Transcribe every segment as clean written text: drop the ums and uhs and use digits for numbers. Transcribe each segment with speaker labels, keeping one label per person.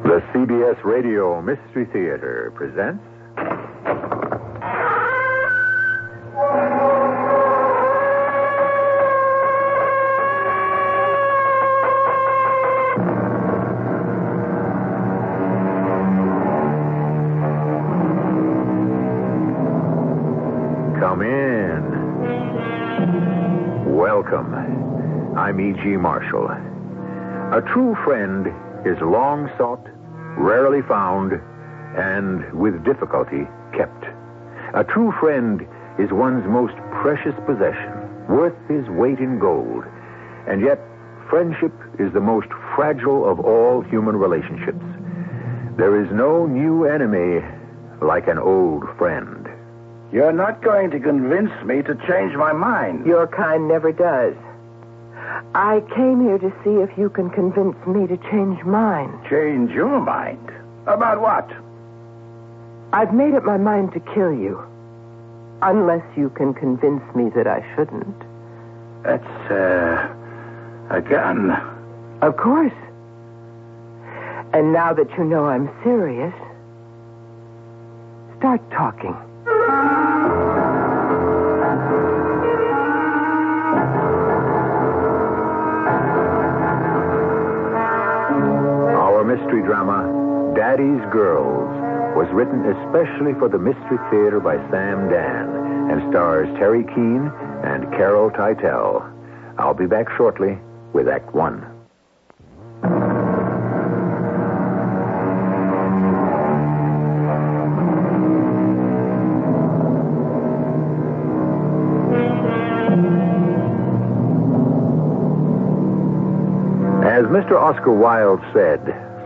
Speaker 1: The CBS Radio Mystery Theater presents... Come in. Welcome. I'm E.G. Marshall. A true friend is long sought, rarely found, and with difficulty kept. A true friend is one's most precious possession, worth his weight in gold. And yet, friendship is the most fragile of all human relationships. There is no new enemy like an old friend.
Speaker 2: You're not going to convince me to change my mind.
Speaker 3: Your kind never does. I came here to see if you can convince me to change mine.
Speaker 2: Change your mind? About what?
Speaker 3: I've made up my mind to kill you. Unless you can convince me that I shouldn't.
Speaker 2: That's, a gun.
Speaker 3: Of course. And now that you know I'm serious, start talking.
Speaker 1: Our mystery drama, Daddy's Girls, was written especially for the Mystery Theater by Sam Dan and stars Terry Keane and Carol Teitel. I'll be back shortly with Act One. As Mr. Oscar Wilde said,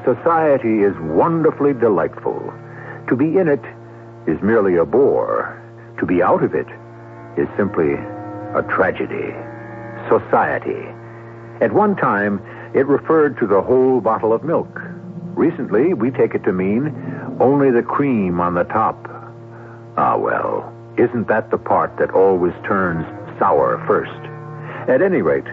Speaker 1: society is wonderfully delightful. To be in it is merely a bore. To be out of it is simply a tragedy. Society. At one time, it referred to the whole bottle of milk. Recently, we take it to mean only the cream on the top. Ah, well, isn't that the part that always turns sour first? At any rate,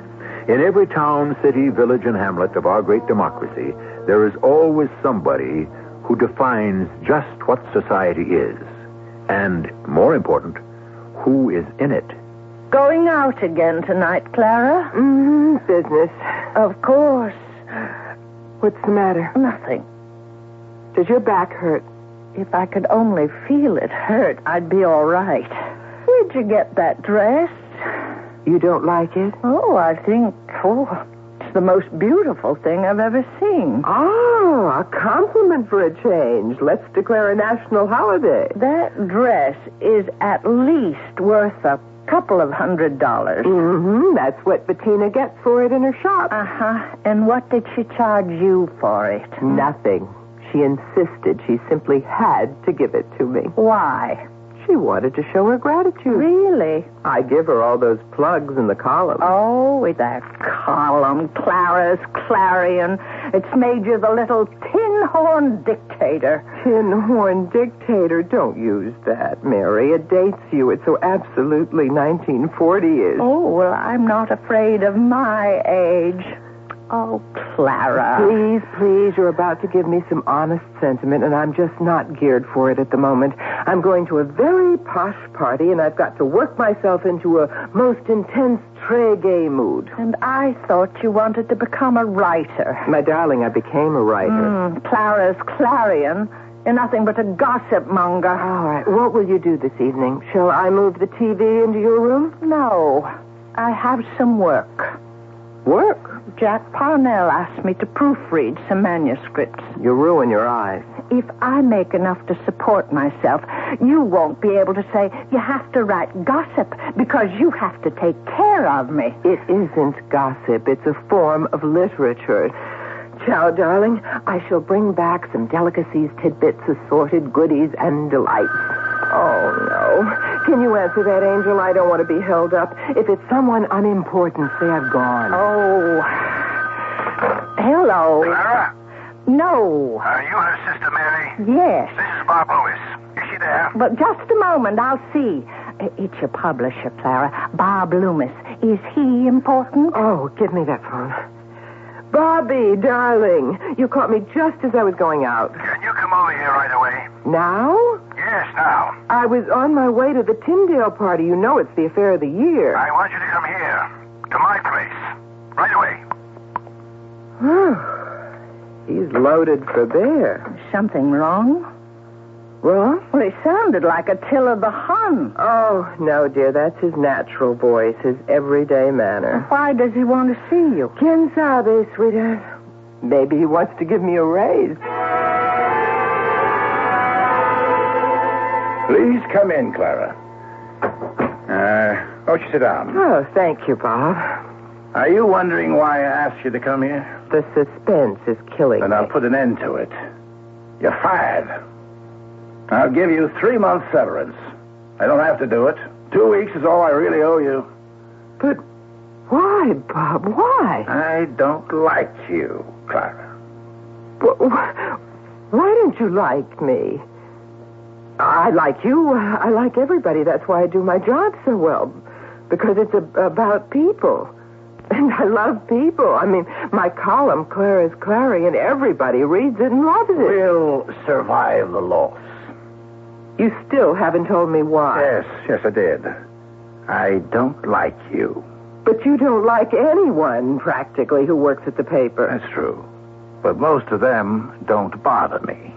Speaker 1: in every town, city, village, and hamlet of our great democracy, there is always somebody who defines just what society is. And, more important, who is in it.
Speaker 4: Going out again tonight, Clara?
Speaker 3: Business.
Speaker 4: Of course.
Speaker 3: What's the matter?
Speaker 4: Nothing.
Speaker 3: Does your back hurt?
Speaker 4: If I could only feel it hurt, I'd be all right. Where'd you get that dress?
Speaker 3: You don't like it?
Speaker 4: Oh, I think, it's the most beautiful thing I've ever seen.
Speaker 3: Oh, a compliment for a change. Let's declare a national holiday.
Speaker 4: That dress is at least worth a couple of $100.
Speaker 3: That's what Bettina gets for it in her shop.
Speaker 4: Uh-huh. And what did she charge you for it?
Speaker 3: Nothing. She insisted she simply had to give it to me.
Speaker 4: Why?
Speaker 3: She wanted to show her gratitude.
Speaker 4: Really?
Speaker 3: I give her all those plugs in the column.
Speaker 4: Oh, with that column, Clara's Clarion. It's made you the little tin-horn dictator.
Speaker 3: Tin-horn dictator? Don't use that, Mary. It dates you. It's so absolutely 1940-ish.
Speaker 4: Oh, well, I'm not afraid of my age. Oh, Clara.
Speaker 3: Please, you're about to give me some honest sentiment, and I'm just not geared for it at the moment. I'm going to a very posh party, and I've got to work myself into a most intense très-gay mood.
Speaker 4: And I thought you wanted to become a writer.
Speaker 3: My darling, I became a writer.
Speaker 4: Clara's Clarion. You're nothing but a gossip monger.
Speaker 3: All right, what will you do this evening? Shall I move the TV into your room?
Speaker 4: No. I have some work.
Speaker 3: Work?
Speaker 4: Jack Parnell asked me to proofread some manuscripts.
Speaker 3: You ruin your eyes.
Speaker 4: If I make enough to support myself, you won't be able to say you have to write gossip because you have to take care of me.
Speaker 3: It isn't gossip. It's a form of literature. Ciao, darling. I shall bring back some delicacies, tidbits, assorted goodies, and delights. Oh, no. Can you answer that, Angel? I don't want to be held up. If it's someone unimportant, say I've gone.
Speaker 4: Oh. Hello.
Speaker 2: Clara?
Speaker 4: No.
Speaker 2: Are you her sister, Mary?
Speaker 4: Yes.
Speaker 2: This is Bob Lewis. Is she there?
Speaker 4: But just a moment, I'll see. It's your publisher, Clara, Bob Loomis. Is he important?
Speaker 3: Oh, give me that phone. Bobby, darling, you caught me just as I was going out.
Speaker 2: Can you come over here right away?
Speaker 3: Now?
Speaker 2: Yes, now.
Speaker 3: I was on my way to the Tyndale party. You know it's the affair of the year.
Speaker 2: I want you to come here, to my place, right away.
Speaker 3: He's loaded for bear.
Speaker 4: Something wrong?
Speaker 3: Wrong?
Speaker 4: Well, he sounded like Attila the Hun.
Speaker 3: Oh, no, dear. That's his natural voice, his everyday manner.
Speaker 4: Why does he want to see you?
Speaker 3: Quien sabe, sweetheart? Maybe he wants to give me a raise.
Speaker 2: Please come in, Clara. Won't you sit down?
Speaker 3: Oh, thank you, Bob.
Speaker 2: Are you wondering why I asked you to come here?
Speaker 3: The suspense is killing
Speaker 2: Then
Speaker 3: me.
Speaker 2: I'll put an end to it. You're fired. I'll give you 3 months severance. I don't have to do it. 2 weeks is all I really owe you.
Speaker 3: But why, Bob? Why?
Speaker 2: I don't like you, Clara.
Speaker 3: Why don't you like me? I like you. I like everybody. That's why I do my job so well. Because it's about people. And I love people. I mean, my column, Clara's Clarion, everybody reads it and loves it.
Speaker 2: We'll survive the loss.
Speaker 3: You still haven't told me why.
Speaker 2: Yes, I did. I don't like you.
Speaker 3: But you don't like anyone, practically, who works at the paper.
Speaker 2: That's true. But most of them don't bother me.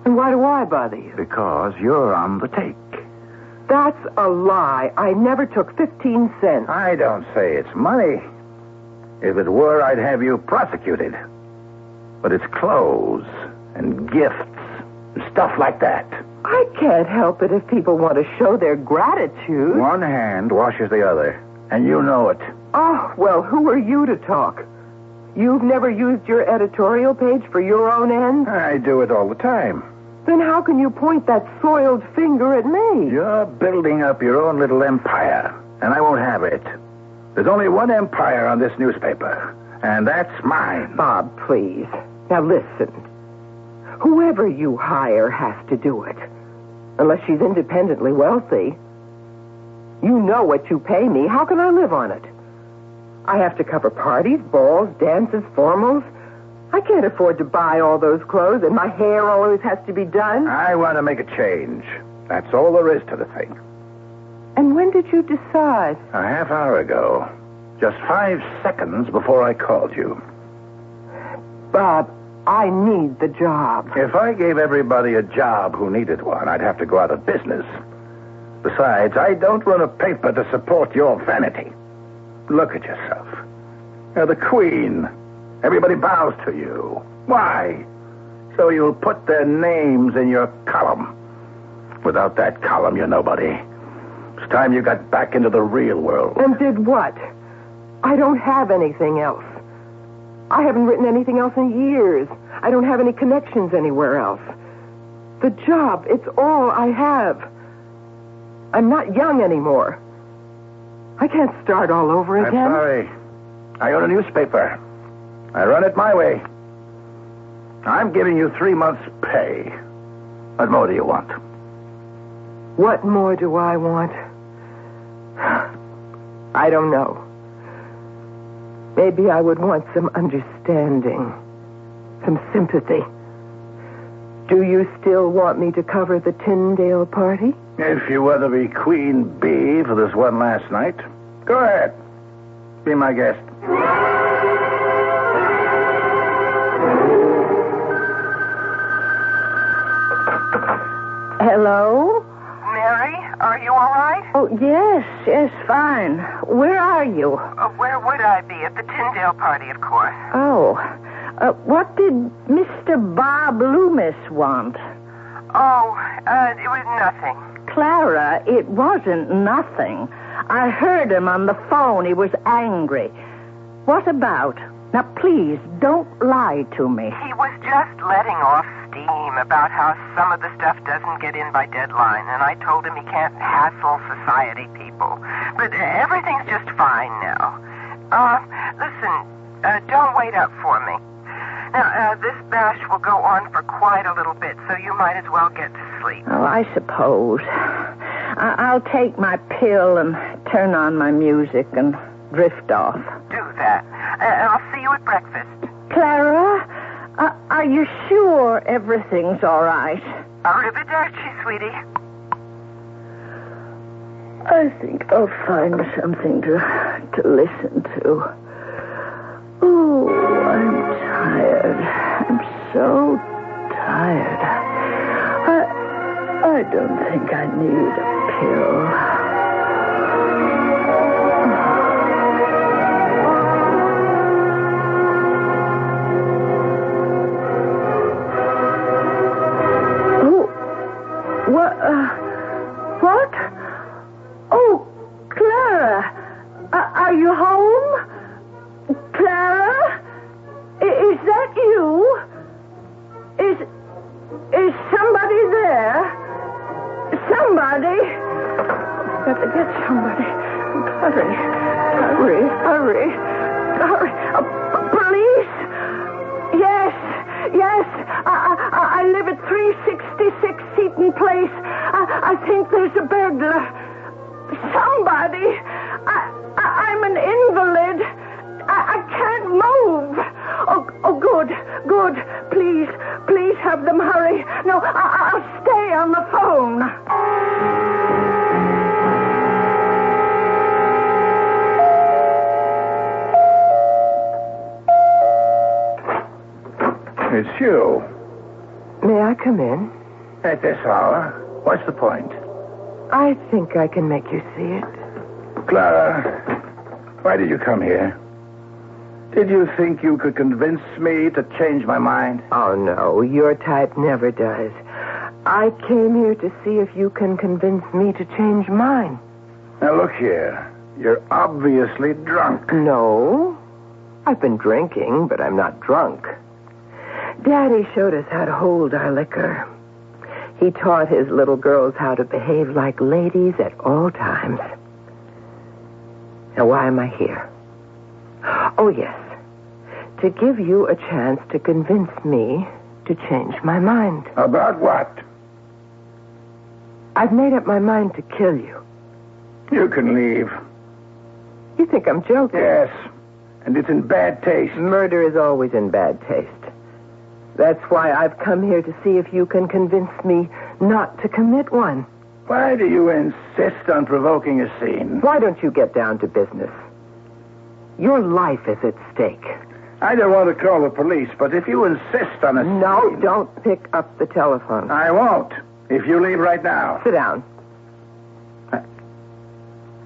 Speaker 3: And why do I bother you?
Speaker 2: Because you're on the take.
Speaker 3: That's a lie. I never took 15 cents.
Speaker 2: I don't say it's money. If it were, I'd have you prosecuted. But it's clothes and gifts and stuff like that.
Speaker 3: I can't help it if people want to show their gratitude.
Speaker 2: One hand washes the other, and you know it.
Speaker 3: Oh, well, who are you to talk? You've never used your editorial page for your own ends?
Speaker 2: I do it all the time.
Speaker 3: Then how can you point that soiled finger at me?
Speaker 2: You're building up your own little empire, and I won't have it. There's only one empire on this newspaper, and that's mine.
Speaker 3: Bob, please. Now listen. Whoever you hire has to do it. Unless she's independently wealthy. You know what you pay me. How can I live on it? I have to cover parties, balls, dances, formals. I can't afford to buy all those clothes, and my hair always has to be done.
Speaker 2: I want to make a change. That's all there is to the thing.
Speaker 3: And when did you decide?
Speaker 2: A half hour ago. Just 5 seconds before I called you.
Speaker 3: Bob, I need the job.
Speaker 2: If I gave everybody a job who needed one, I'd have to go out of business. Besides, I don't run a paper to support your vanity. Look at yourself. You're the queen. Everybody bows to you. Why? So you'll put their names in your column. Without that column, you're nobody. It's time you got back into the real world.
Speaker 3: And did what? I don't have anything else. I haven't written anything else in years. I don't have any connections anywhere else. The job, it's all I have. I'm not young anymore. I can't start all over again.
Speaker 2: I'm sorry. I own a newspaper. I run it my way. I'm giving you 3 months' pay. What more do you want?
Speaker 3: What more do I want? I don't know. Maybe I would want some understanding, some sympathy. Do you still want me to cover the Tyndale party?
Speaker 2: If you want to be queen bee for this one last night, go ahead. Be my guest.
Speaker 4: Hello?
Speaker 3: Mary, are you all right?
Speaker 4: Oh, yes, fine. Where are you?
Speaker 3: Where would I be? At the Tyndale party, of course.
Speaker 4: Oh, what did Mr. Bob Loomis want?
Speaker 3: Oh, it was nothing.
Speaker 4: Clara, it wasn't nothing. I heard him on the phone. He was angry. What about? Now, please, don't lie to me.
Speaker 3: He was just letting off steam about how some of the stuff doesn't get in by deadline, and I told him he can't hassle society people. But everything's just fine now. Listen, don't wait up for me. Now, this bash will go on for quite a little bit, so you might as well get to sleep.
Speaker 4: Oh, I suppose. I'll take my pill and turn on my music and drift off.
Speaker 3: Do that. I'll see you at breakfast.
Speaker 4: Are you sure everything's all right?
Speaker 3: Arrivederci, sweetie.
Speaker 4: I think I'll find something to listen to. Oh, I'm tired. I'm so tired. I don't think I need a pill. What? Oh, Clara. Are you home? Clara? Is that you? Is somebody there? Somebody? I've got to get somebody. Hurry. Police? Yes. I live at 366 Seaton Place. I think there's a burglar. Somebody. I'm an invalid. I can't move. Oh, good. Please have them hurry. No, I'll stay on the phone.
Speaker 2: It's you.
Speaker 3: May I come in?
Speaker 2: At this hour? What's the point?
Speaker 3: I think I can make you see it.
Speaker 2: Clara, why did you come here? Did you think you could convince me to change my mind?
Speaker 3: Oh, no, your type never does. I came here to see if you can convince me to change mine.
Speaker 2: Now, look here. You're obviously drunk.
Speaker 3: No, I've been drinking, but I'm not drunk. Daddy showed us how to hold our liquor. He taught his little girls how to behave like ladies at all times. Now, why am I here? Oh, yes. To give you a chance to convince me to change my mind.
Speaker 2: About what?
Speaker 3: I've made up my mind to kill you.
Speaker 2: You can leave.
Speaker 3: You think I'm joking?
Speaker 2: Yes. And it's in bad taste.
Speaker 3: Murder is always in bad taste. That's why I've come here to see if you can convince me not to commit one.
Speaker 2: Why do you insist on provoking a scene?
Speaker 3: Why don't you get down to business? Your life is at stake.
Speaker 2: I don't want to call the police, but if you insist on a scene...
Speaker 3: No, don't pick up the telephone.
Speaker 2: I won't, if you leave right now.
Speaker 3: Sit down.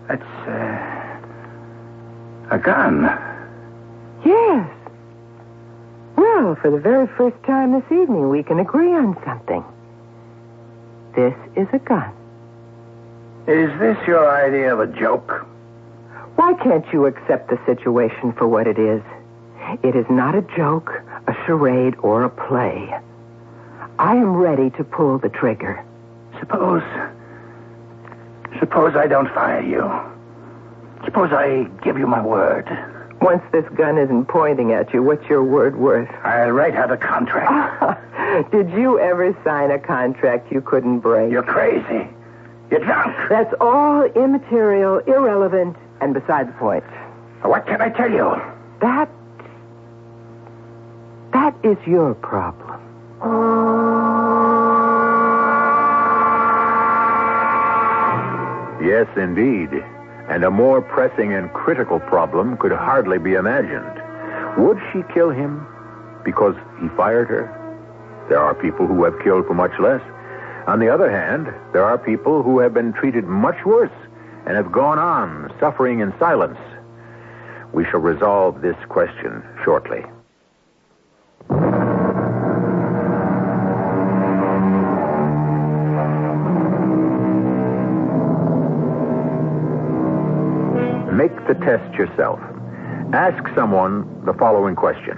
Speaker 2: That's, a gun.
Speaker 3: Yes. Well, for the very first time this evening, we can agree on something. This is a gun.
Speaker 2: Is this your idea of a joke?
Speaker 3: Why can't you accept the situation for what it is? It is not a joke, a charade, or a play. I am ready to pull the trigger.
Speaker 2: Suppose I don't fire you. Suppose I give you my word.
Speaker 3: Once this gun isn't pointing at you, what's your word worth?
Speaker 2: I'll write out a contract.
Speaker 3: Did you ever sign a contract you couldn't break?
Speaker 2: You're crazy. You're drunk.
Speaker 3: That's all immaterial, irrelevant, and beside the point.
Speaker 2: What can I tell you?
Speaker 3: That is your problem.
Speaker 1: Yes, indeed. And a more pressing and critical problem could hardly be imagined. Would she kill him because he fired her? There are people who have killed for much less. On the other hand, there are people who have been treated much worse and have gone on suffering in silence. We shall resolve this question shortly. Make the test yourself. Ask someone the following question.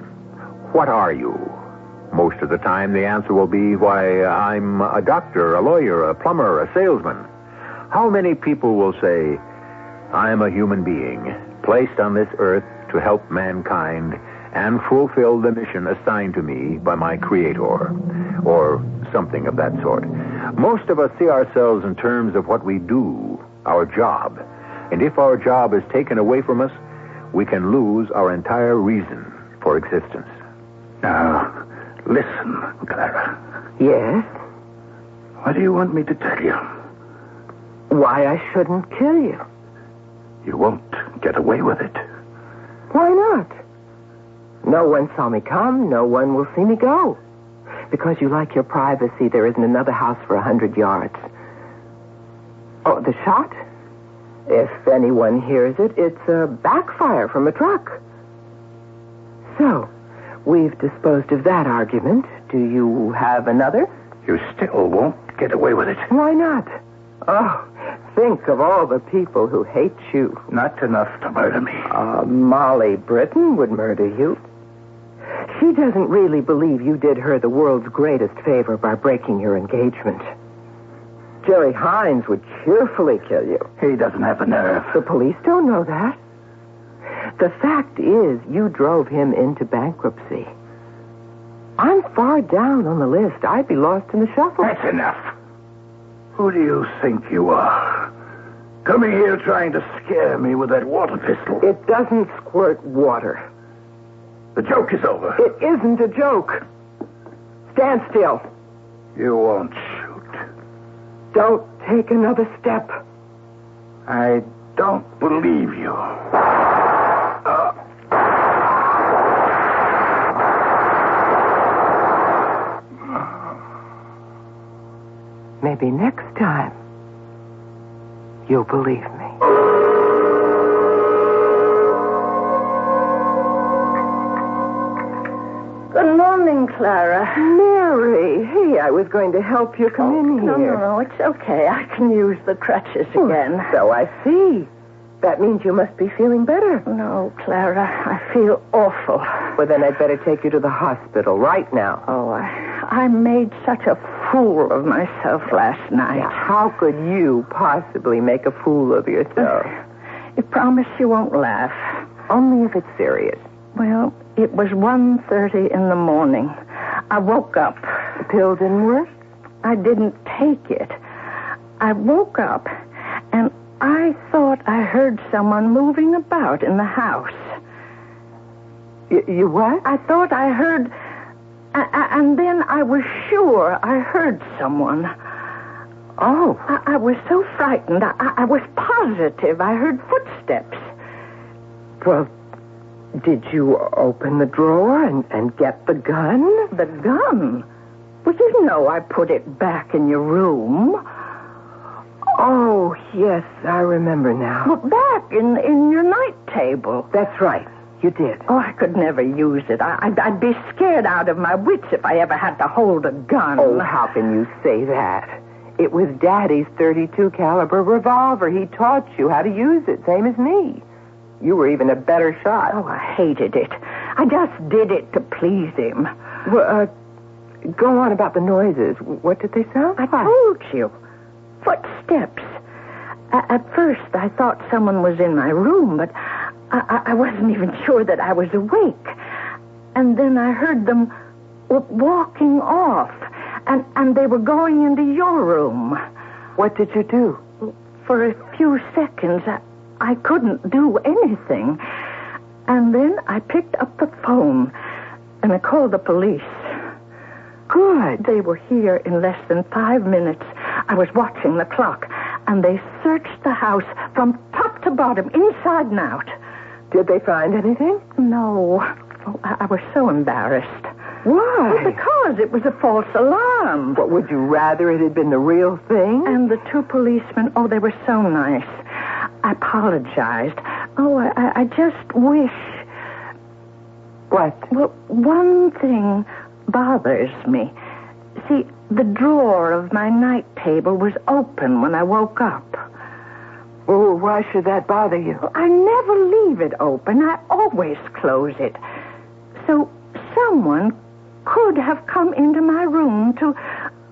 Speaker 1: What are you? Most of the time, the answer will be, why, I'm a doctor, a lawyer, a plumber, a salesman. How many people will say, I'm a human being, placed on this earth to help mankind and fulfill the mission assigned to me by my Creator, or something of that sort. Most of us see ourselves in terms of what we do, our job. And if our job is taken away from us, we can lose our entire reason for existence.
Speaker 2: Now, Listen, Clara.
Speaker 3: Yes?
Speaker 2: What do you want me to tell you?
Speaker 3: Why I shouldn't kill you.
Speaker 2: You won't get away with it.
Speaker 3: Why not? No one saw me come. No one will see me go. Because you like your privacy, there isn't another house for 100 yards. Oh, the shot? If anyone hears it, it's a backfire from a truck. So, we've disposed of that argument. Do you have another?
Speaker 2: You still won't get away with it.
Speaker 3: Why not? Oh, think of all the people who hate you.
Speaker 2: Not enough to murder me.
Speaker 3: Molly Britton would murder you. She doesn't really believe you did her the world's greatest favor by breaking your engagement. Jerry Hines would cheerfully kill you.
Speaker 2: He doesn't have the nerve.
Speaker 3: The police don't know that. The fact is, you drove him into bankruptcy. I'm far down on the list. I'd be lost in the shuffle.
Speaker 2: That's enough. Who do you think you are? Coming here trying to scare me with that water pistol.
Speaker 3: It doesn't squirt water.
Speaker 2: The joke is over.
Speaker 3: It isn't a joke. Stand still.
Speaker 2: You won't shoot.
Speaker 3: Don't take another step.
Speaker 2: I don't believe you.
Speaker 3: Maybe next time you'll believe me.
Speaker 4: Good morning, Clara.
Speaker 3: Mary, hey, I was going to help you come in here.
Speaker 4: No, it's okay. I can use the crutches again.
Speaker 3: So I see. That means you must be feeling better.
Speaker 4: No, Clara, I feel awful.
Speaker 3: Well, then I'd better take you to the hospital right now.
Speaker 4: Oh, I made such a fool of myself last night.
Speaker 3: Now, how could you possibly make a fool of yourself?
Speaker 4: You promise you won't laugh.
Speaker 3: Only if it's serious.
Speaker 4: Well, it was 1:30 in the morning. I woke up.
Speaker 3: The pill didn't work?
Speaker 4: I didn't take it. I woke up, and I thought I heard someone moving about in the house.
Speaker 3: You what?
Speaker 4: I thought I heard... And then I was sure I heard someone.
Speaker 3: Oh.
Speaker 4: I was so frightened. I was positive I heard footsteps.
Speaker 3: Well, did you open the drawer and get the gun?
Speaker 4: The gun? Well, you know I put it back in your room.
Speaker 3: Oh, yes, I remember now.
Speaker 4: Well, back in your night table.
Speaker 3: That's right. You did.
Speaker 4: Oh, I could never use it. I'd be scared out of my wits if I ever had to hold a gun.
Speaker 3: Oh, how can you say that? It was Daddy's .32 caliber revolver. He taught you how to use it, same as me. You were even a better shot.
Speaker 4: Oh, I hated it. I just did it to please him.
Speaker 3: Well, go on about the noises. What did they sound like?
Speaker 4: I told you. Footsteps. At first, I thought someone was in my room, but I wasn't even sure that I was awake. And then I heard them walking off, and they were going into your room.
Speaker 3: What did you do?
Speaker 4: For a few seconds, I couldn't do anything. And then I picked up the phone, and I called the police.
Speaker 3: Good.
Speaker 4: They were here in less than 5 minutes. I was watching the clock, and they searched the house from top to bottom, inside and out.
Speaker 3: Did they find anything?
Speaker 4: No. Oh, I was so embarrassed.
Speaker 3: Why?
Speaker 4: Well, because it was a false alarm.
Speaker 3: What, would you rather it had been the real thing?
Speaker 4: And the two policemen, they were so nice. I apologized. Oh, I just wish...
Speaker 3: What?
Speaker 4: Well, one thing bothers me. See, the drawer of my night table was open when I woke up.
Speaker 3: Oh, why should that bother you?
Speaker 4: I never leave it open. I always close it. So someone could have come into my room to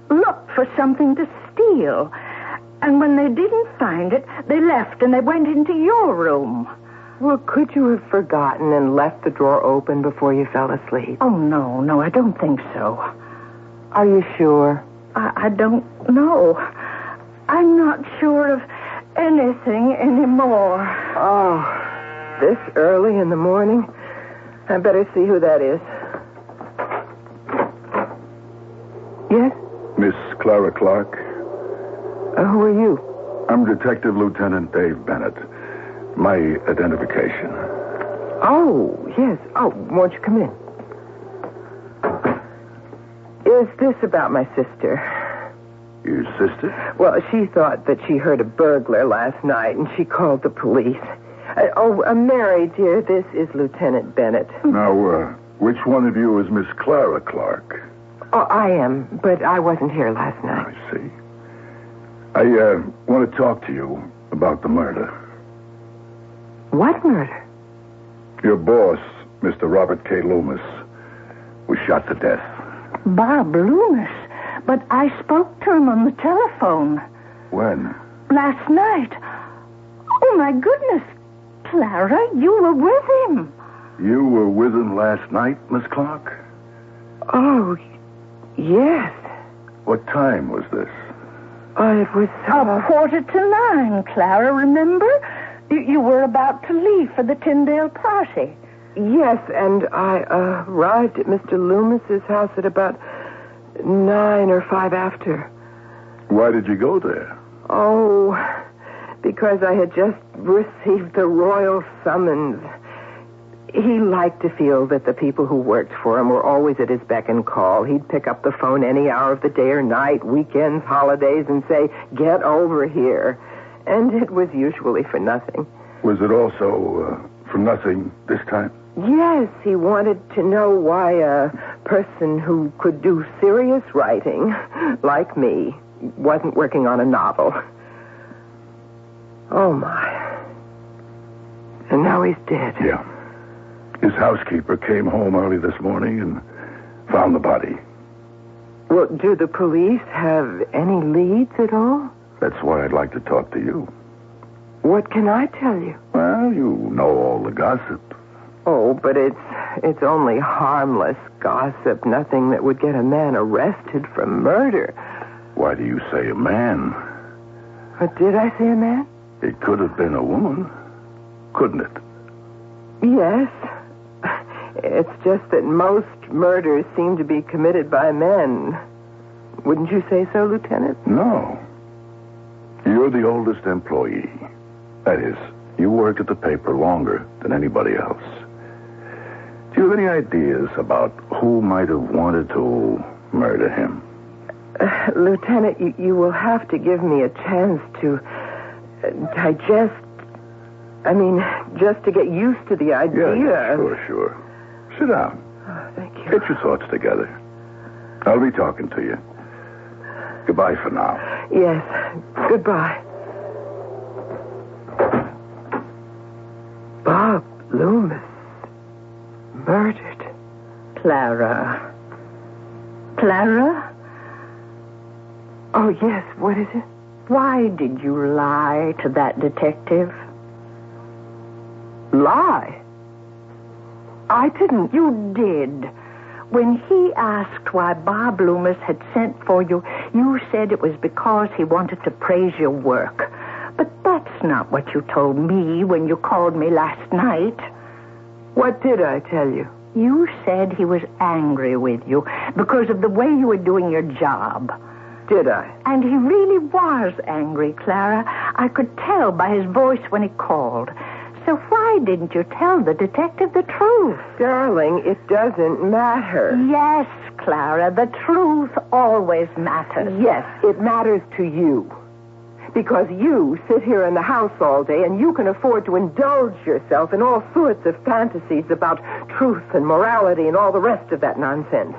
Speaker 4: look for something to steal. And when they didn't find it, they left and they went into your room.
Speaker 3: Well, could you have forgotten and left the drawer open before you fell asleep?
Speaker 4: Oh, no, I don't think so.
Speaker 3: Are you sure?
Speaker 4: I don't know. I'm not sure of anything anymore.
Speaker 3: Oh, this early in the morning? I better see who that is. Yes?
Speaker 5: Miss Clara Clark?
Speaker 3: Who are you?
Speaker 5: I'm Detective Lieutenant Dave Bennett. My identification.
Speaker 3: Oh, yes. Oh, won't you come in? Is this about my sister?
Speaker 5: Your sister?
Speaker 3: Well, she thought that she heard a burglar last night, and she called the police. Mary, dear, this is Lieutenant Bennett.
Speaker 5: Now, which one of you is Miss Clara Clark?
Speaker 3: Oh, I am, but I wasn't here last night.
Speaker 5: I see. I want to talk to you about the murder.
Speaker 3: What murder?
Speaker 5: Your boss, Mr. Robert K. Loomis, was shot to death.
Speaker 4: Bob Loomis? But I spoke to him on the telephone.
Speaker 5: When?
Speaker 4: Last night. Oh, my goodness. Clara, you were with him.
Speaker 5: You were with him last night, Miss Clark?
Speaker 3: Oh, yes.
Speaker 5: What time was this?
Speaker 3: Oh, it was...
Speaker 4: 9:15, Clara, remember? You were about to leave for the Tyndale party.
Speaker 3: Yes, and I arrived at Mr. Loomis's house at about 9 or 5 after.
Speaker 5: Why did you go there?
Speaker 3: Oh, because I had just received the royal summons. He liked to feel that the people who worked for him were always at his beck and call. He'd pick up the phone any hour of the day or night, weekends, holidays, and say, "Get over here." And it was usually for nothing.
Speaker 5: Was it also for nothing this time?
Speaker 3: Yes, he wanted to know why a person who could do serious writing, like me, wasn't working on a novel. Oh, my. And now he's dead.
Speaker 5: Yeah. His housekeeper came home early this morning and found the body.
Speaker 3: Well, do the police have any leads at all?
Speaker 5: That's why I'd like to talk to you.
Speaker 3: What can I tell you?
Speaker 5: Well, you know all the gossip.
Speaker 3: Oh, but it's only harmless gossip, nothing that would get a man arrested for murder.
Speaker 5: Why do you say a man?
Speaker 3: But did I say a man?
Speaker 5: It could have been a woman, couldn't it?
Speaker 3: Yes. It's just that most murders seem to be committed by men. Wouldn't you say so, Lieutenant?
Speaker 5: No. You're the oldest employee. That is, you work at the paper longer than anybody else. Do you have any ideas about who might have wanted to murder him?
Speaker 3: Lieutenant, you will have to give me a chance to digest. I mean, just to get used to the idea.
Speaker 5: Yeah, sure. Sit down.
Speaker 3: Oh, thank you.
Speaker 5: Get your thoughts together. I'll be talking to you. Goodbye for now.
Speaker 3: Yes, goodbye. Bob Loomis. Murdered.
Speaker 4: Clara? Oh,
Speaker 3: yes, what is it?
Speaker 4: Why did you lie to that detective?
Speaker 3: Lie? I didn't.
Speaker 4: You did. When he asked why Bob Loomis had sent for you, you said it was because he wanted to praise your work. But that's not what you told me when you called me last night.
Speaker 3: What did I tell you?
Speaker 4: You said he was angry with you because of the way you were doing your job.
Speaker 3: Did I?
Speaker 4: And he really was angry, Clara. I could tell by his voice when he called. So why didn't you tell the detective the truth?
Speaker 3: Darling, it doesn't matter.
Speaker 4: Yes, Clara, the truth always matters.
Speaker 3: Yes, it matters to you. Because you sit here in the house all day and you can afford to indulge yourself in all sorts of fantasies about truth and morality and all the rest of that nonsense.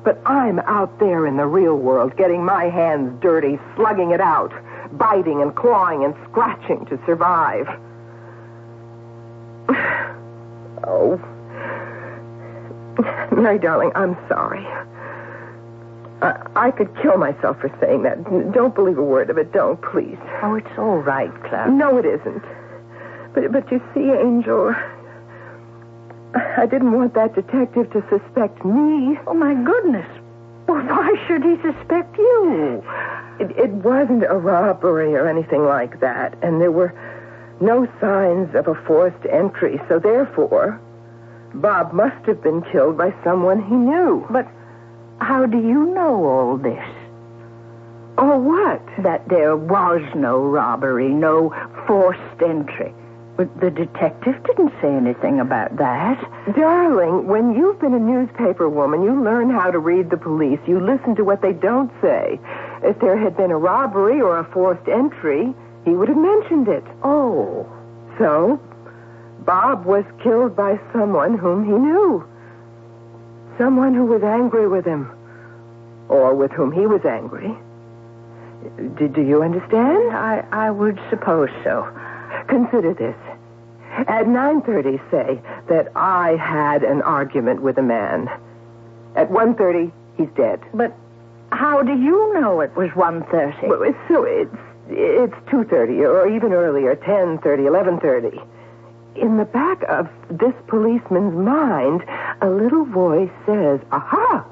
Speaker 3: But I'm out there in the real world getting my hands dirty, slugging it out, biting and clawing and scratching to survive. Oh. Mary, darling, I'm sorry. I could kill myself for saying that. Don't believe a word of it. Don't, please.
Speaker 4: Oh, it's all right, Clara.
Speaker 3: No, it isn't. But you see, Angel, I didn't want that detective to suspect me.
Speaker 4: Oh, my goodness. Well, why should he suspect you?
Speaker 3: It wasn't a robbery or anything like that, and there were no signs of a forced entry, so therefore, Bob must have been killed by someone he knew.
Speaker 4: But How do you know all this?
Speaker 3: Oh, what?
Speaker 4: That there was no robbery, no forced entry. But the detective didn't say anything about that.
Speaker 3: Darling, when you've been a newspaper woman, you learn how to read the police. You listen to what they don't say. If there had been a robbery or a forced entry, he would have mentioned it.
Speaker 4: Oh.
Speaker 3: So, Bob was killed by someone whom he knew. Someone who was angry with him. Or with whom he was angry. Do you understand?
Speaker 4: I would suppose so.
Speaker 3: Consider this. At 9:30, say that I had an argument with a man. At 1:30, he's dead.
Speaker 4: But how do you know it was 1:30?
Speaker 3: Well, so it's 2:30, or even earlier, 10:30, 11:30. In the back of this policeman's mind, a little voice says, aha!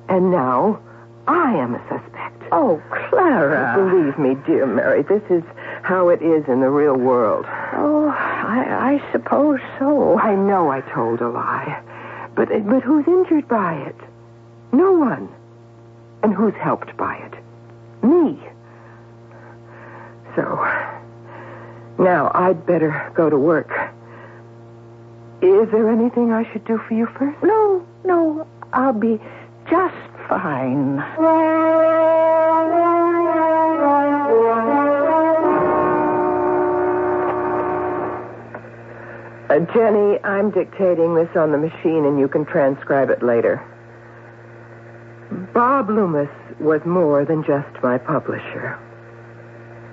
Speaker 3: And now I am a suspect.
Speaker 4: Oh, Clara.
Speaker 3: Believe me, dear Mary, this is how it is in the real world.
Speaker 4: Oh, I suppose so.
Speaker 3: I know I told a lie. But who's injured by it? No one. And who's helped by it? Me. So, now I'd better go to work. Is there anything I should do for you first?
Speaker 4: No, I'll be just fine.
Speaker 3: Jenny, I'm dictating this on the machine and you can transcribe it later. Bob Loomis was more than just my publisher.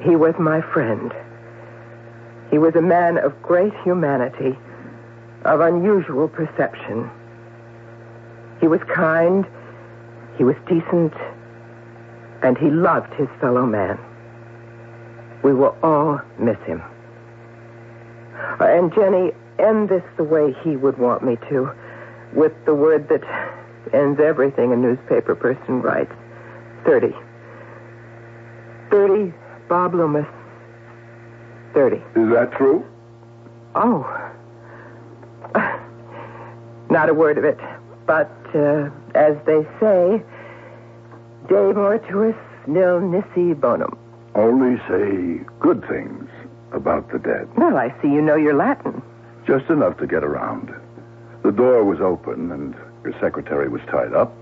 Speaker 3: He was my friend. He was a man of great humanity, of unusual perception. He was kind, he was decent, and he loved his fellow man. We will all miss him. And Jenny, end this the way he would want me to, with the word that ends everything a newspaper person writes. 30. 30, Bob Loomis. 30.
Speaker 5: Is that true?
Speaker 3: Oh. Not a word of it. But, as they say, de mortuis nil nisi bonum.
Speaker 5: Only say good things about the dead.
Speaker 3: Well, I see you know your Latin.
Speaker 5: Just enough to get around. The door was open and your secretary was tied up.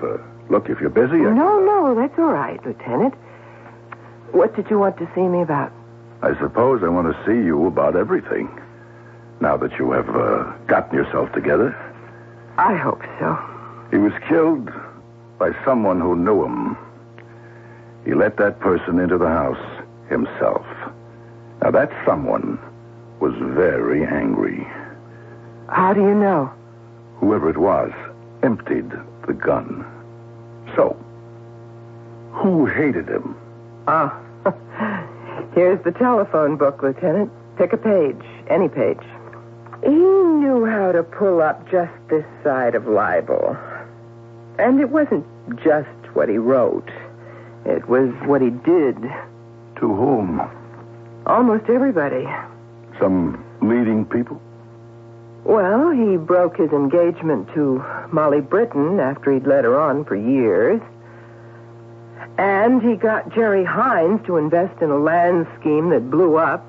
Speaker 5: Look, if you're busy...
Speaker 3: No, that's all right, Lieutenant. What did you want to see me about?
Speaker 5: I suppose I want to see you about everything. Now that you have gotten yourself together.
Speaker 3: I hope so.
Speaker 5: He was killed by someone who knew him. He let that person into the house himself. Now, that someone was very angry.
Speaker 3: How do you know?
Speaker 5: Whoever it was emptied the gun. So, who hated him?
Speaker 3: Ah, here's the telephone book, Lieutenant. Pick a page, any page. He knew how to pull up just this side of libel. And it wasn't just what he wrote. It was what he did.
Speaker 5: To whom?
Speaker 3: Almost everybody.
Speaker 5: Some leading people?
Speaker 3: Well, he broke his engagement to Molly Britton after he'd led her on for years. And he got Jerry Hines to invest in a land scheme that blew up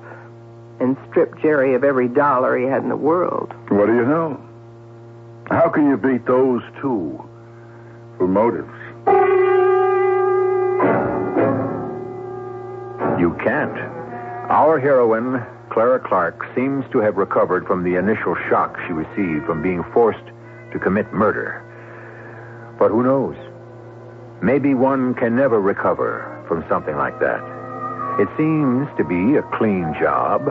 Speaker 3: and stripped Jerry of every dollar he had in the world.
Speaker 5: What do you know? How can you beat those two for motives?
Speaker 1: You can't. Our heroine, Clara Clark, seems to have recovered from the initial shock she received from being forced to commit murder. But who knows? Maybe one can never recover from something like that. It seems to be a clean job.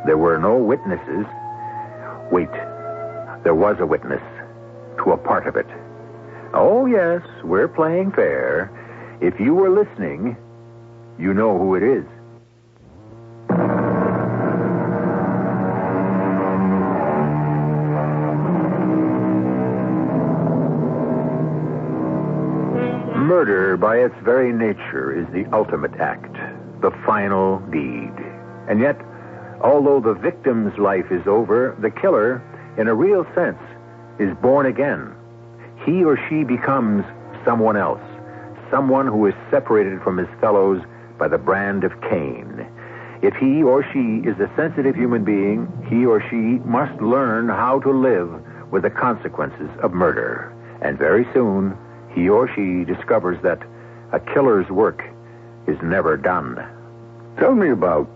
Speaker 1: There were no witnesses. Wait, there was a witness to a part of it. Oh, yes, we're playing fair. If you were listening, you know who it is. Murder, by its very nature, is the ultimate act, the final deed. And yet, although the victim's life is over, the killer, in a real sense, is born again. He or she becomes someone else, someone who is separated from his fellows by the brand of Cain. If he or she is a sensitive human being, he or she must learn how to live with the consequences of murder. And very soon, he or she discovers that a killer's work is never done.
Speaker 5: Tell me about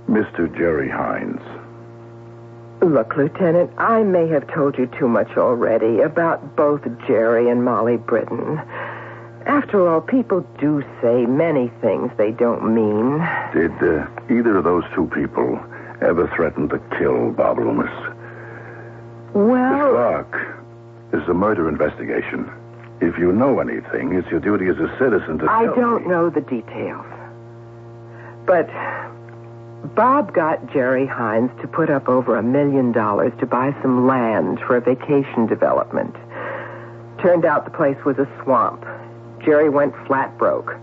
Speaker 5: Mr. Jerry Hines.
Speaker 3: Look, Lieutenant, I may have told you too much already about both Jerry and Molly Britton. After all, people do say many things they don't mean.
Speaker 5: Did either of those two people ever threaten to kill Bob Loomis?
Speaker 3: Well...
Speaker 5: Miss Clark, this is a murder investigation. If you know anything, it's your duty as a citizen to
Speaker 3: I
Speaker 5: tell
Speaker 3: don't
Speaker 5: me.
Speaker 3: know the details. But Bob got Jerry Hines to put up over $1 million to buy some land for a vacation development. Turned out the place was a swamp. Jerry went flat broke.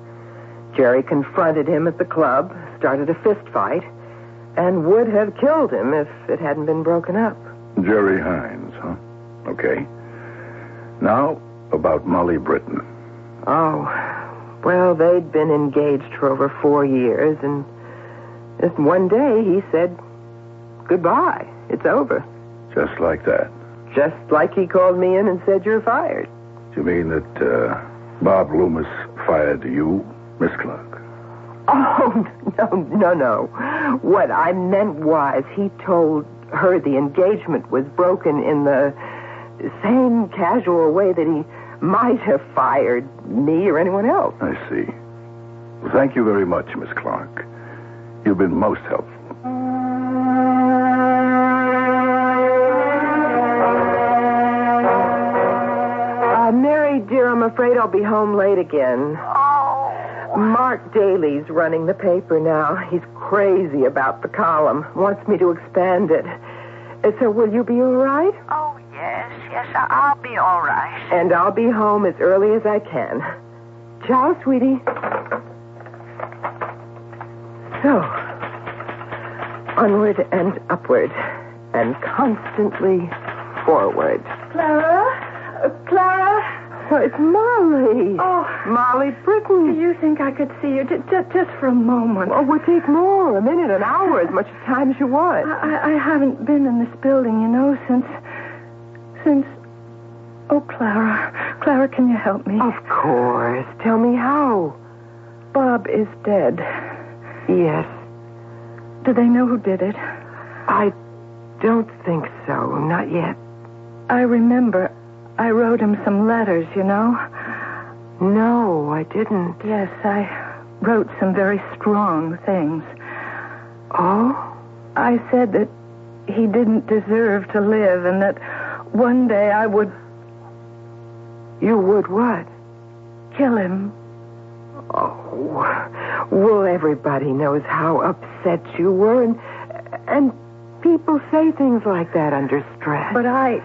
Speaker 3: Jerry confronted him at the club, started a fist fight, and would have killed him if it hadn't been broken up.
Speaker 5: Jerry Hines, huh? Okay. Now, about Molly Britton.
Speaker 3: Oh, well, they'd been engaged for over 4 years, and just one day he said, goodbye, it's over.
Speaker 5: Just like that.
Speaker 3: Just like he called me in and said, you're fired.
Speaker 5: Do you mean that Bob Loomis fired you, Miss Clark?
Speaker 3: Oh, no. What I meant was he told her the engagement was broken in the same casual way that he might have fired me or anyone else.
Speaker 5: I see. Well, thank you very much, Miss Clark. You've been most helpful.
Speaker 3: Mary, dear, I'm afraid I'll be home late again.
Speaker 4: Oh.
Speaker 3: Mark Daly's running the paper now. He's crazy about the column. Wants me to expand it. So will you be all right?
Speaker 4: Oh, yes, I'll be all right.
Speaker 3: And I'll be home as early as I can. Ciao, sweetie. So, onward and upward, and constantly forward.
Speaker 4: Clara?
Speaker 3: Oh, it's Molly.
Speaker 4: Oh.
Speaker 3: Molly Britton.
Speaker 4: Do you think I could see you just for a moment?
Speaker 3: Oh, we'll take more, a minute, an hour, as much time as you want.
Speaker 4: I haven't been in this building, since... Oh, Clara. Clara, can you help me?
Speaker 3: Of course. Tell me how.
Speaker 4: Bob is dead.
Speaker 3: Yes.
Speaker 4: Do they know who did it?
Speaker 3: I don't think so. Not yet.
Speaker 4: I remember I wrote him some letters,
Speaker 3: No, I didn't.
Speaker 4: Yes, I wrote some very strong things.
Speaker 3: Oh?
Speaker 4: I said that he didn't deserve to live and that one day I would...
Speaker 3: You would what?
Speaker 4: Kill him.
Speaker 3: Oh, well, everybody knows how upset you were, and people say things like that under stress.
Speaker 4: But I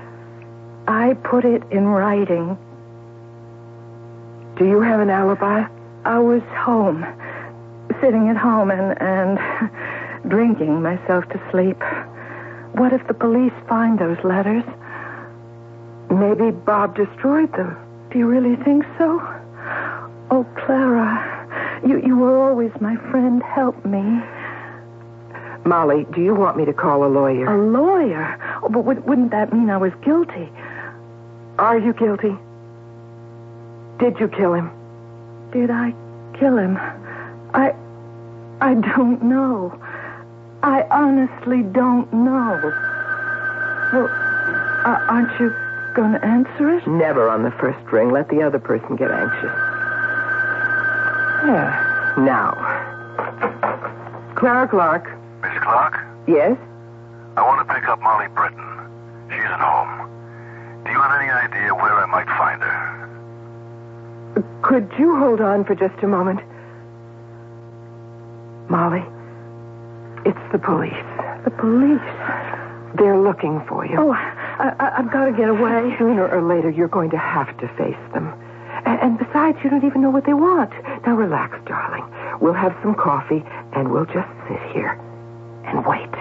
Speaker 4: put it in writing.
Speaker 3: Do you have an alibi?
Speaker 4: I was home, sitting at home and drinking myself to sleep. What if the police find those letters?
Speaker 3: Maybe Bob destroyed them.
Speaker 4: Do you really think so? Oh, Clara, you were always my friend. Help me.
Speaker 3: Molly, do you want me to call a lawyer?
Speaker 4: A lawyer? Oh, but wouldn't that mean I was guilty?
Speaker 3: Are you guilty? Did you kill him?
Speaker 4: Did I kill him? I don't know. I honestly don't know. Well, aren't you going to answer it?
Speaker 3: Never on the first ring. Let the other person get anxious. Yeah. Now. Clara Clark.
Speaker 5: Miss Clark?
Speaker 3: Yes?
Speaker 5: I want to pick up Molly Britton. She's at home. Do you have any idea where I might find her?
Speaker 3: Could you hold on for just a moment? Molly, it's the police.
Speaker 4: The police?
Speaker 3: They're looking for you.
Speaker 4: Oh, I've got to get away.
Speaker 3: Sooner or later, you're going to have to face them. And besides, you don't even know what they want. Now, relax, darling. We'll have some coffee, and we'll just sit here and wait.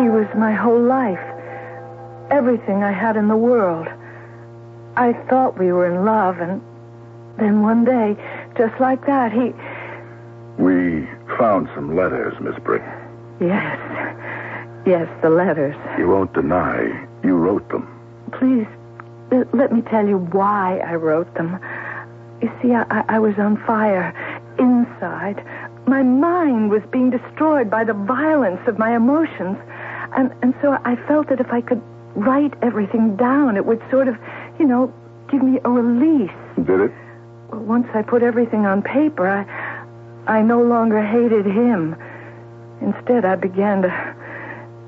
Speaker 4: He was my whole life. everything I had in the world. I thought we were in love, and then one day, just like that, he...
Speaker 5: We found some letters, Miss Britton.
Speaker 4: Yes, the letters.
Speaker 5: You won't deny you wrote them.
Speaker 4: Please, let me tell you why I wrote them. You see, I was on fire inside. My mind was being destroyed by the violence of my emotions. And so I felt that if I could write everything down, it would sort of, give me a release.
Speaker 5: Did it?
Speaker 4: Well, once I put everything on paper, I no longer hated him. Instead, I began to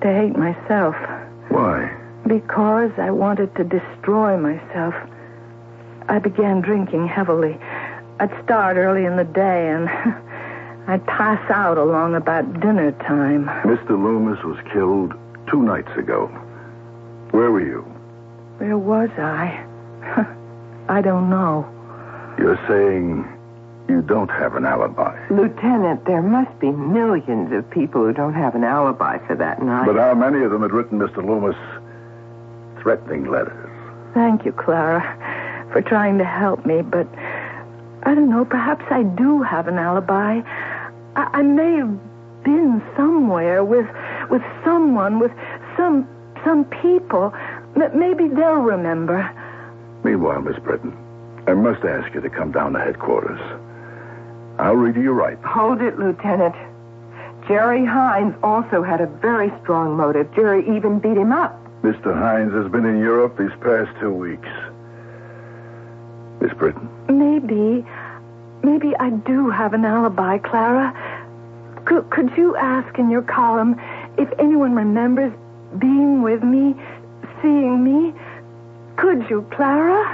Speaker 4: hate myself.
Speaker 5: Why?
Speaker 4: Because I wanted to destroy myself. I began drinking heavily. I'd start early in the day, and I'd pass out along about dinner time.
Speaker 5: Mr. Loomis was killed 2 nights ago. Where were you?
Speaker 4: Where was I? I don't know.
Speaker 5: You're saying you don't have an alibi.
Speaker 3: Lieutenant, there must be millions of people who don't have an alibi for that night.
Speaker 5: But how many of them had written Mr. Loomis threatening letters?
Speaker 4: Thank you, Clara, for trying to help me, but I don't know, perhaps I do have an alibi. I may have been somewhere with someone, with some people. Maybe they'll remember.
Speaker 5: Meanwhile, Miss Britton, I must ask you to come down to headquarters. I'll read you your rights.
Speaker 3: Hold it, Lieutenant. Jerry Hines also had a very strong motive. Jerry even beat him up.
Speaker 5: Mr. Hines has been in Europe these past 2 weeks. Miss Britton?
Speaker 4: Maybe I do have an alibi, Clara. Could you ask in your column if anyone remembers being with me, seeing me? Could you, Clara?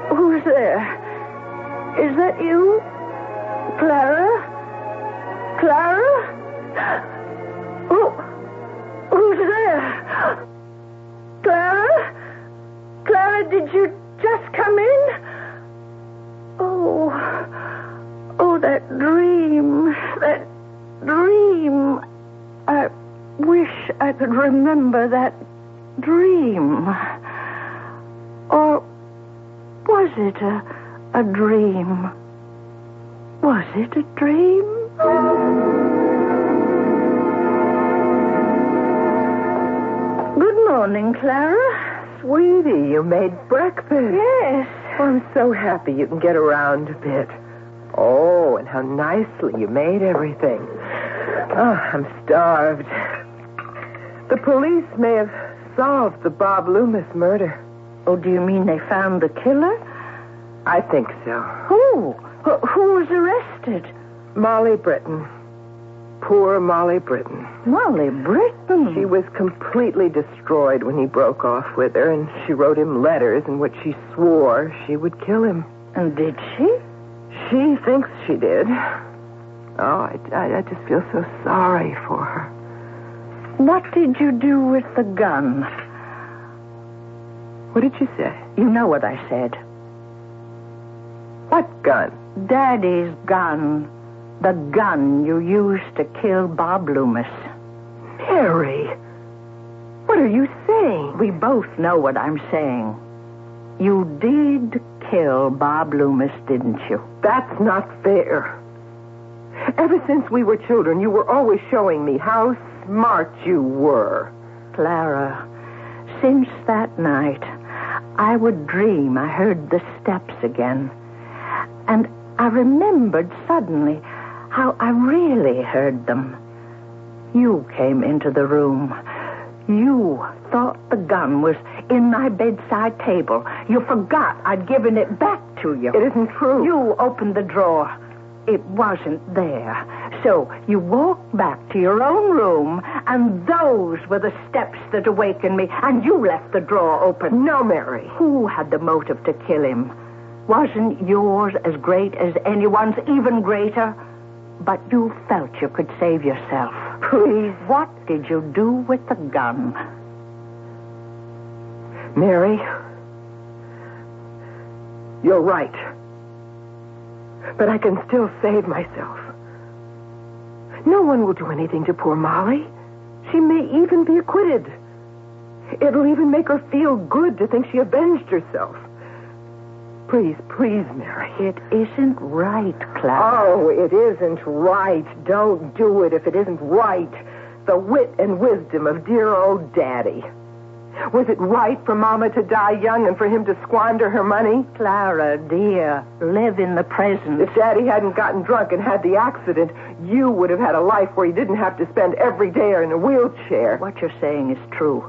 Speaker 4: Who's there? Is that you? Clara? Who's there? Clara? Clara, did you just come in? Oh, that dream. I wish I could remember that dream. Or was it a dream? Was it a dream? Good morning, Clara.
Speaker 3: Sweetie, you made breakfast.
Speaker 4: Yes.
Speaker 3: Oh, I'm so happy you can get around a bit. Oh, and how nicely you made everything. Oh, I'm starved. The police may have solved the Bob Loomis murder.
Speaker 4: Oh, do you mean they found the killer?
Speaker 3: I think so.
Speaker 4: Who? Who was arrested?
Speaker 3: Molly Britton. Poor Molly Britton.
Speaker 4: Molly Britton?
Speaker 3: She was completely destroyed when he broke off with her, and she wrote him letters in which she swore she would kill him.
Speaker 4: And did she?
Speaker 3: She thinks she did. Oh, I just feel so sorry for her.
Speaker 4: What did you do with the gun?
Speaker 3: What did you say?
Speaker 4: You know what I said.
Speaker 3: What gun?
Speaker 4: Daddy's gun. The gun you used to kill Bob Loomis.
Speaker 3: Mary, what are you saying?
Speaker 4: We both know what I'm saying. You did kill Bob Loomis, didn't you?
Speaker 3: That's not fair. Ever since we were children, you were always showing me how smart you were.
Speaker 4: Clara, since that night, I would dream I heard the steps again. And I remembered suddenly how I really heard them. You came into the room. You thought the gun was in my bedside table. You forgot I'd given it back to you.
Speaker 3: It isn't true.
Speaker 4: You opened the drawer. It wasn't there. So you walked back to your own room, and those were the steps that awakened me, and you left the drawer open.
Speaker 3: No, Mary.
Speaker 4: Who had the motive to kill him? Wasn't yours as great as anyone's, even greater? But you felt you could save yourself.
Speaker 3: Please.
Speaker 4: What did you do with the gun?
Speaker 3: Mary, you're right. But I can still save myself. No one will do anything to poor Molly. She may even be acquitted. It'll even make her feel good to think she avenged herself. Please, Mary.
Speaker 4: It isn't right, Clara.
Speaker 3: Oh, it isn't right. Don't do it if it isn't right. The wit and wisdom of dear old Daddy. Was it right for Mama to die young and for him to squander her money?
Speaker 4: Clara, dear, live in the present.
Speaker 3: If Daddy hadn't gotten drunk and had the accident, you would have had a life where you didn't have to spend every day in a wheelchair.
Speaker 4: What you're saying is true.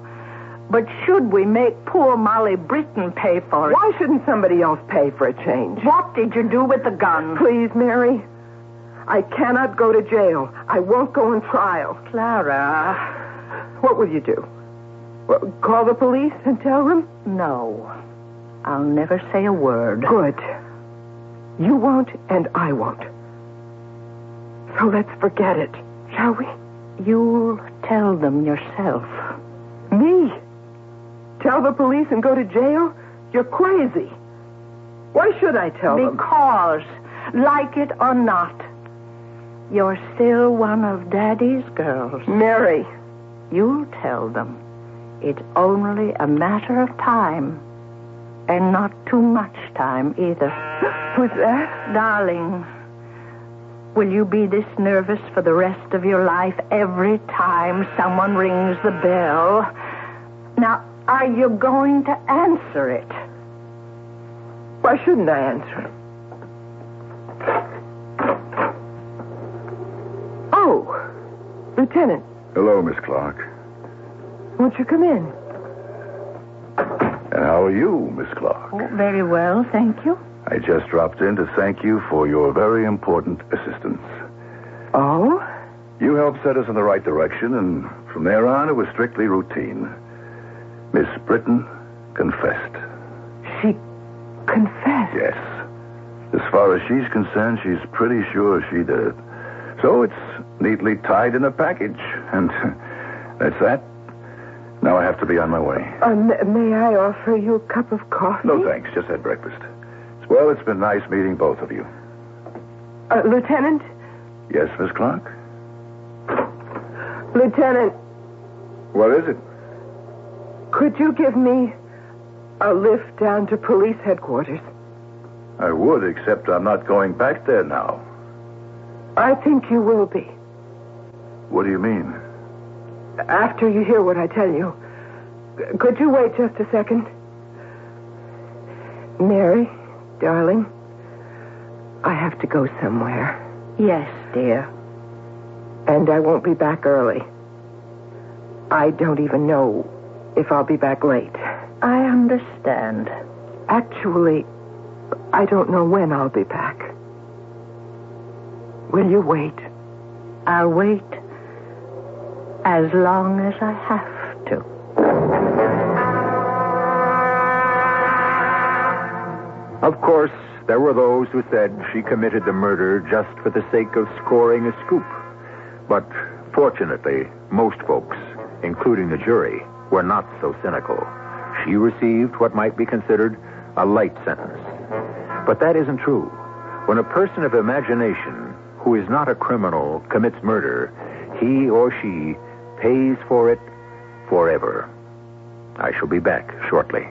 Speaker 4: But should we make poor Molly Britton pay for it?
Speaker 3: Why shouldn't somebody else pay for a change?
Speaker 4: What did you do with the gun?
Speaker 3: Please, Mary. I cannot go to jail. I won't go on trial.
Speaker 4: Clara.
Speaker 3: What will you do? Well, call the police and tell them?
Speaker 4: No. I'll never say a word.
Speaker 3: Good. You won't and I won't. So let's forget it, shall we?
Speaker 4: You'll tell them yourself.
Speaker 3: Me? Tell the police and go to jail? You're crazy. Why should I tell them?
Speaker 4: Because, like it or not, you're still one of Daddy's girls.
Speaker 3: Mary.
Speaker 4: You'll tell them. It's only a matter of time. And not too much time, either.
Speaker 3: Who's that?
Speaker 4: Darling, will you be this nervous for the rest of your life every time someone rings the bell? Now, are you going to answer it?
Speaker 3: Why shouldn't I answer it? Oh, Lieutenant.
Speaker 5: Hello, Miss Clark.
Speaker 3: Won't you come in?
Speaker 5: And how are you, Miss Clark?
Speaker 4: Oh, very well, thank you.
Speaker 5: I just dropped in to thank you for your very important assistance.
Speaker 3: Oh?
Speaker 5: You helped set us in the right direction, and from there on, it was strictly routine. Miss Britton confessed.
Speaker 3: She confessed?
Speaker 5: Yes. As far as she's concerned, she's pretty sure she did it. So it's neatly tied in a package, and that's that. Now I have to be on my way.
Speaker 3: May I offer you a cup of coffee?
Speaker 5: No, thanks. Just had breakfast. Well, it's been nice meeting both of you.
Speaker 3: Lieutenant?
Speaker 5: Yes, Miss Clark?
Speaker 3: Lieutenant.
Speaker 5: What is it?
Speaker 3: Could you give me a lift down to police headquarters?
Speaker 5: I would, except I'm not going back there now.
Speaker 3: I think you will be.
Speaker 5: What do you mean?
Speaker 3: After you hear what I tell you. Could you wait just a second? Mary, darling, I have to go somewhere.
Speaker 4: Yes, dear.
Speaker 3: And I won't be back early. I don't even know if I'll be back late.
Speaker 4: I understand.
Speaker 3: Actually, I don't know when I'll be back. Will you wait?
Speaker 4: I'll wait as long as I have to.
Speaker 1: Of course, there were those who said she committed the murder just for the sake of scoring a scoop. But fortunately, most folks, including the jury, were not so cynical. She received what might be considered a light sentence. But that isn't true. When a person of imagination, who is not a criminal, commits murder, he or she pays for it forever. I shall be back shortly.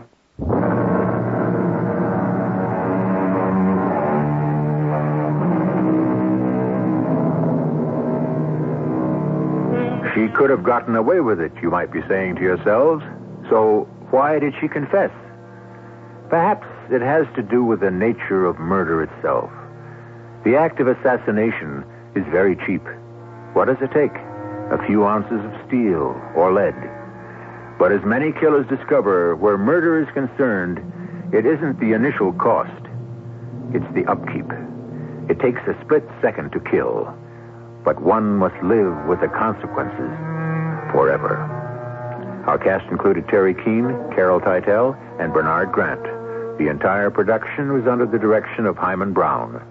Speaker 1: She could have gotten away with it, you might be saying to yourselves. So why did she confess? Perhaps it has to do with the nature of murder itself. The act of assassination is very cheap. What does it take? A few ounces of steel or lead. But as many killers discover, where murder is concerned, it isn't the initial cost. It's the upkeep. It takes a split second to kill, but one must live with the consequences forever. Our cast included Terry Keane, Carol Teitel, and Bernard Grant. The entire production was under the direction of Himan Brown.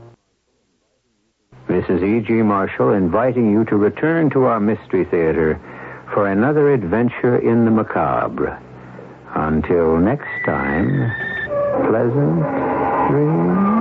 Speaker 1: This is E.G. Marshall inviting you to return to our Mystery Theater for another adventure in the macabre.
Speaker 6: Until next time, pleasant dreams.